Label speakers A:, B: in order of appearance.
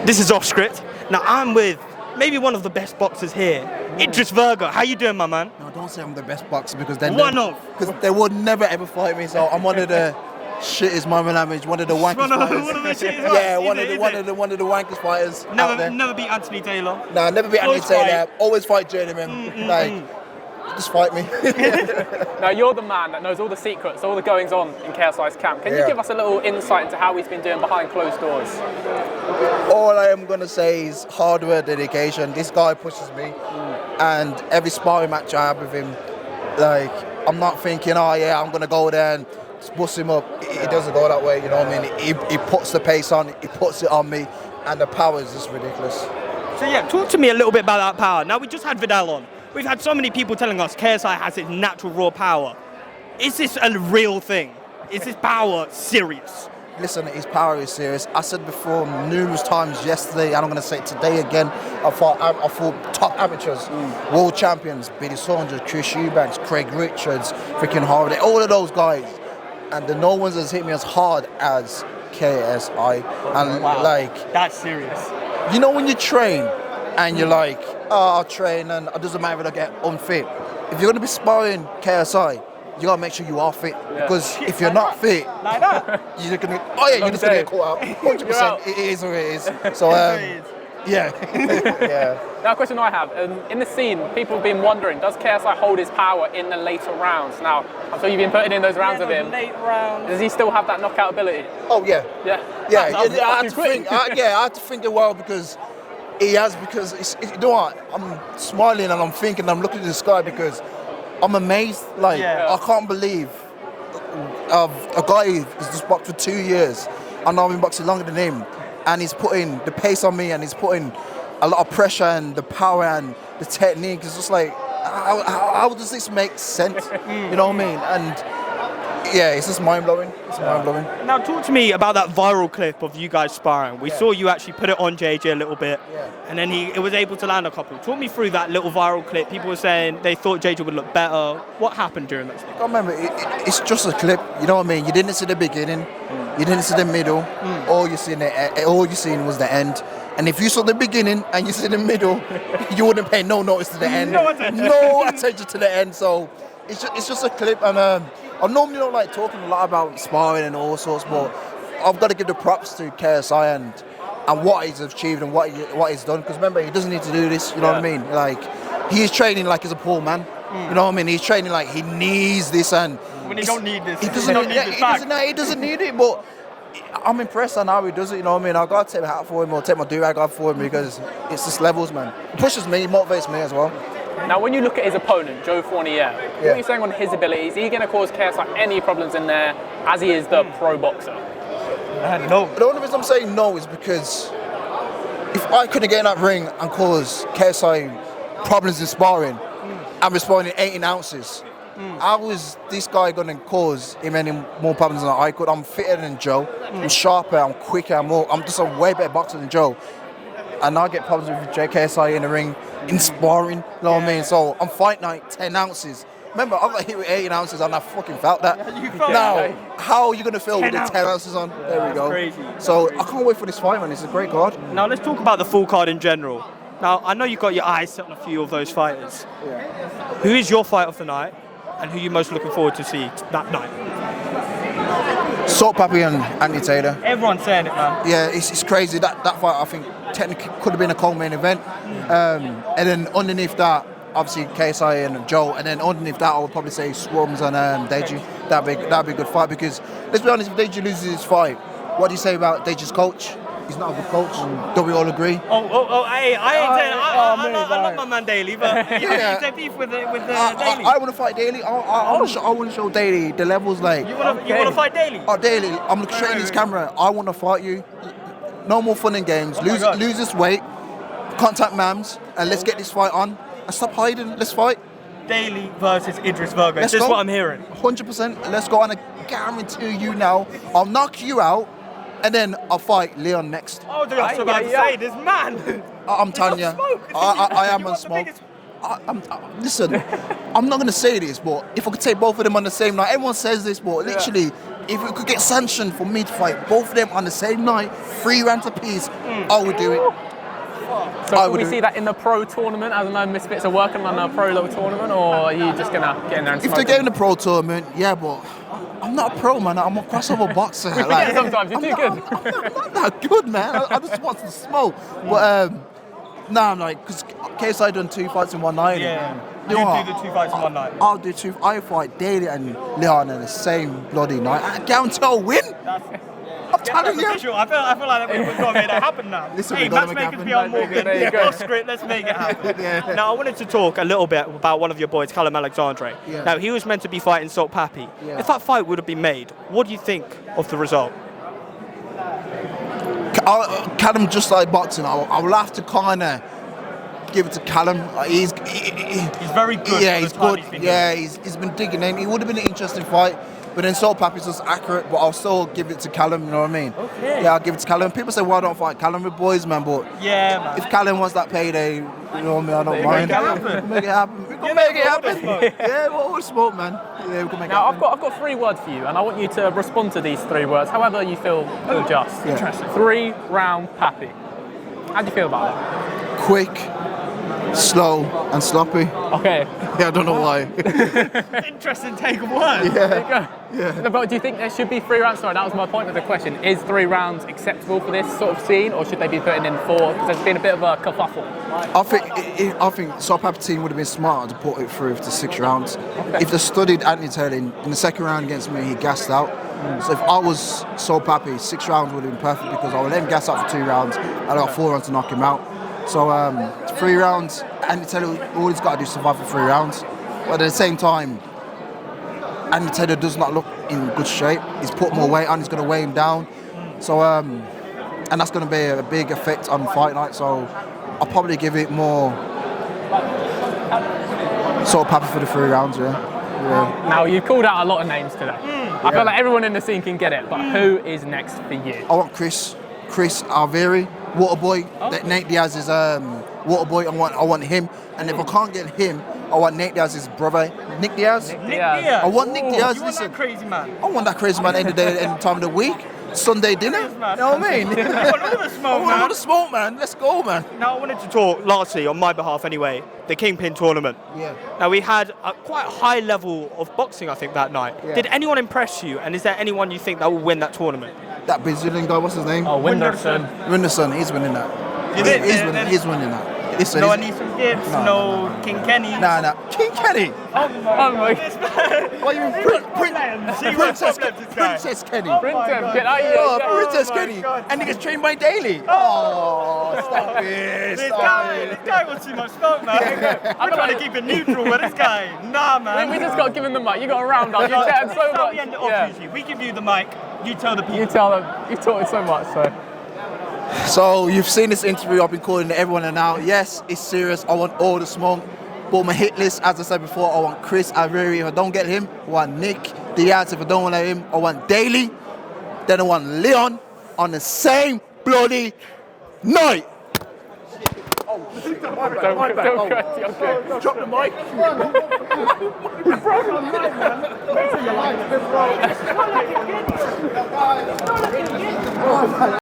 A: This is off script. Now I'm with maybe one of the best boxers here, Idris Virgo. How you doing, my man?
B: No, don't say I'm the best boxer because then
A: Because
B: they would never ever fight me. So I'm one of the shittest my language, one of the wankest fighters.
A: One of the shittest
B: yeah,
A: fighters.
B: one of the wankest fighters out there.
A: Never beat Anthony Taylor.
B: Nah, never beat Anthony Taylor. Always fight journeyman. Just fight me.
C: Now, you're the man that knows all the secrets, all the goings on in KSI's camp. Can you give us a little insight into how he's been doing behind closed doors?
B: All I am going to say is hard work, dedication. This guy pushes me. And every sparring match I have with him, like, I'm not thinking, oh yeah, I'm going to go there and bust him up. It doesn't go that way, you know what I mean? He puts the pace on, he puts it on me, and the power is just ridiculous.
A: So yeah, talk to me a little bit about that power. Now, we just had Vidal on. We've had so many people telling us KSI has its natural raw power. Is this a real thing? Is this power serious?
B: Listen, his power is serious. I said before numerous times yesterday, and I'm going to say it today again, I fought top amateurs, world champions, Billy Saunders, Chris Eubanks, Craig Richards, freaking Harvey, all of those guys. And no one has hit me as hard as KSI. And like,
A: that's serious.
B: You know when you train and you're like, oh, I'll train and it doesn't matter if I get unfit. If you're going to be sparring KSI, you got to make sure you are fit. Because if you're not fit,
A: like that,
B: you're going to, you're just going to get caught out. 100%. It is what it is. So, yeah.
C: Now, a question I have, in the scene, people have been wondering, does KSI hold his power in the later rounds? Now, I'm sure you've been putting in those rounds of him.
A: Late rounds.
C: Does he still have that knockout ability?
B: Oh, yeah.
C: Yeah.
B: I had to think a while because he has, because you know what? I'm smiling and I'm thinking, I'm looking at the sky because I'm amazed. Like, I can't believe a guy who's just boxed for 2 years. I know I've been boxing longer than him. And he's putting the pace on me and he's putting a lot of pressure and the power and the technique. It's just like, how does this make sense? You know what I mean? And yeah, it's just mind-blowing. Mind-blowing.
A: Now talk to me about that viral clip of you guys sparring. We saw you actually put it on JJ a little bit, and then he was able to land a couple. Talk me through that little viral clip. People were saying they thought JJ would look better. What happened during that clip?
B: I remember, it's just a clip, you know what I mean? You didn't see the beginning, you didn't see the middle, all you seen was the end. And if you saw the beginning and you see the middle, you wouldn't pay no notice to the end. No attention to the end. So it's just a clip, and I normally don't like talking a lot about sparring and all sorts, but I've got to give the props to KSI and what he's achieved and what he's done. Because remember, he doesn't need to do this. You know what I mean? Like, he's training like he's a poor man. You know what I mean? He's training like he needs this, and
A: when he don't need this,
B: he doesn't need it. But I'm impressed on how he does it. You know what I mean? I got to take my hat for him or take my do-rag off for him because it's just levels, man. It pushes me, motivates me as well.
C: Now, when you look at his opponent, Joe Fournier, what are you saying on his abilities? Is he going to cause KSI any problems in there as he is the pro boxer?
A: No.
B: The only reason I'm saying no is because if I couldn't get in that ring and cause KSI problems in sparring, I'm responding 18 ounces. How is this guy going to cause him any more problems than I could? I'm fitter than Joe. I'm sharper, I'm quicker, I'm just a way better boxer than Joe. And I get problems with KSI in the ring, in sparring, you know what I mean? So I'm fighting like 10 ounces. Remember, I got hit with 18 ounces and I fucking felt that. Now, how are you going to feel with the 10 ounces on? There we go.
A: Crazy.
B: So I can't wait for this fight, man. It's a great card.
A: Now let's talk about the full card in general. Now, I know you've got your eyes set on a few of those fighters. Who is your fight of the night, and who are you most looking forward to see that night?
B: Salt Papi and Anthony Taylor.
A: Everyone's saying it, man.
B: Yeah, it's crazy. That fight, I think, technically could have been a co-main event. And then underneath that, obviously KSI and Joe. And then underneath that, I would probably say Swarms and Deji. That'd be a good fight because, let's be honest, if Deji loses his fight, what do you say about Deji's coach? He's not a good coach. Don't we all agree?
A: Hey, I ain't saying, I love my man Daly, but you take beef with Daly.
B: I want to fight Daly. I want to show Daly the levels. Like,
A: you want to fight Daly?
B: Oh, Daly, I'm looking straight in his camera. I want to fight you. No more fun and games. Lose this weight, contact Mams, and let's get this fight on. And stop hiding. Let's fight.
A: Daly versus Idris Virgo. That's what I'm hearing.
B: 100%. Let's go, and I guarantee you now, I'll knock you out. And then I'll fight Leon next.
A: Oh, dude, I was about to say, this man.
B: I'm telling you, I am on smoke. Listen, I'm not going to say this, but if I could take both of them on the same night, everyone says this, but literally, if we could get sanctioned for me to fight both of them on the same night, 3 rounds apiece, I would do it.
C: So will we see that in the pro tournament? I don't know, Misfits are working on a pro little tournament, or are you just going to get in there and
B: If
C: smoke
B: they're
C: them?
B: getting the pro tournament, yeah, but I'm not a pro, man. I'm a crossover boxer.
C: We forget sometimes, you're too good.
B: I'm not that good, man. I just want to smoke. But, nah, I'm like, because KSI done 2 fights in one night.
A: Yeah.
B: You know what?
A: do the 2 fights in one night.
B: I'll do 2. I fight Daly and Leon in the same bloody night. I guarantee I'll win. I'm telling you.
A: Official. I feel like we've got to make that happen now.
B: Listen,
A: Hey,
B: we've got to make it
A: matchmakers
B: happen.
A: beyond Morgan.
C: There you go.
A: Off script, let's make it happen.
B: Yeah.
A: Now, I wanted to talk a little bit about one of your boys, Callum Alexandre.
B: Yeah.
A: Now, he was meant to be fighting Salt Pappy.
B: Yeah.
A: If that fight would have been made, what do you think of the result?
B: Callum, just like boxing, I will have to kind of give it to Callum. He's
A: very good.
B: Yeah,
A: for
B: he's
A: the time
B: good.
A: he's been
B: Yeah, he's been digging in. It would have been an interesting fight, but then Salt Pappy's just accurate. But I'll still give it to Callum. You know what I mean?
A: Okay.
B: Yeah, I'll give it to Callum. People say, why don't I fight Callum with boys, man? But
A: Yeah, man.
B: if Callum wants that payday, you know what I mean? I don't
A: Make
B: mind.
A: it happen.
B: Make it happen. We can make it happen. Yeah, we'll smoke, man. Yeah, we can make it
C: Now,
B: happen.
C: I've got 3 words for you, and I want you to respond to these 3 words, however you feel just.
B: Yeah.
A: Interesting.
C: 3-round Pappy. How do you feel about that?
B: Quick, slow, and sloppy.
C: Okay.
B: Yeah, I don't know why.
A: Interesting take of words.
C: There you go. Yeah. But do you think there should be 3 rounds? Sorry, that was my point of the question. Is 3 rounds acceptable for this sort of scene, or should they be putting in 4? Because there's been a bit of a kerfuffle.
B: I think Salt Pappy team would have been smarter to put it through to 6 rounds. If they studied Anthony Taylor in the second round against me, he gassed out. So if I was Salt Pappy, 6 rounds would have been perfect because I would let him gas out for 2 rounds. I got 4 rounds to knock him out. So 3 rounds, Anthony Taylor, all he's got to do is survive for 3 rounds. But at the same time, Anthony Taylor does not look in good shape. He's put more weight on, he's going to weigh him down. So, and that's going to be a big effect on fight night. So I'll probably give it more Salt Pappy for the 3 rounds, yeah.
C: Now, you called out a lot of names today. I feel like everyone in the scene can get it, but who is next for you?
B: I want Chris Alveri, Waterboy. Nate Diaz's Waterboy. I want him. And if I can't get him, I want Nate Diaz's brother, Nick Diaz.
A: Nick Diaz.
B: I want Nick Diaz.
A: You want
B: Listen,
A: that crazy man?
B: I want that crazy man any day, any time of the week. Sunday dinner. You know what I mean?
A: You want all the smoke,
B: I want
A: man.
B: all the smoke, man. Let's go, man.
A: Now, I wanted to talk, lastly, on my behalf anyway, the Kingpin tournament.
B: Yeah.
A: Now, we had a quite high level of boxing, I think, that night.
B: Yeah.
A: Did anyone impress you? And is there anyone you think that will win that tournament?
B: That Brazilian guy, what's his name?
C: Oh, Winderson.
B: Winderson, he's winning that. He's winning that. Listen,
A: No
B: he's-
A: Anissa Gibbs,
B: No,
A: no
B: no.
A: King Kenny.
B: Nah. King Kenny.
C: Oh my God.
B: What you mean? Princess Kenny.
C: Princess, get out of here.
B: Oh,
C: Get-
B: Princess
A: my
B: Kenny.
A: God.
B: And he gets trained by Daly. Oh, stop it.
A: This
B: Stop it.
A: guy wants too much smoke, man. I'm trying to keep it neutral with this guy. Nah, man.
C: We just got to give him the mic. You got a round up. You chatted so
A: That's how
C: much.
A: we end it off
C: Yeah.
A: usually. We give you the mic, you tell the people.
C: You tell them. You talked so much, so.
B: So you've seen this interview. I've been calling everyone and now. Yes, it's serious. I want all the smoke. But my hit list, as I said before, I want Chris Alveri. If I don't get him, I want Nick Diaz. If I don't want him, I want Daly. Then I want Leon on the same bloody night.
C: Don't okay.
B: Drop the mic.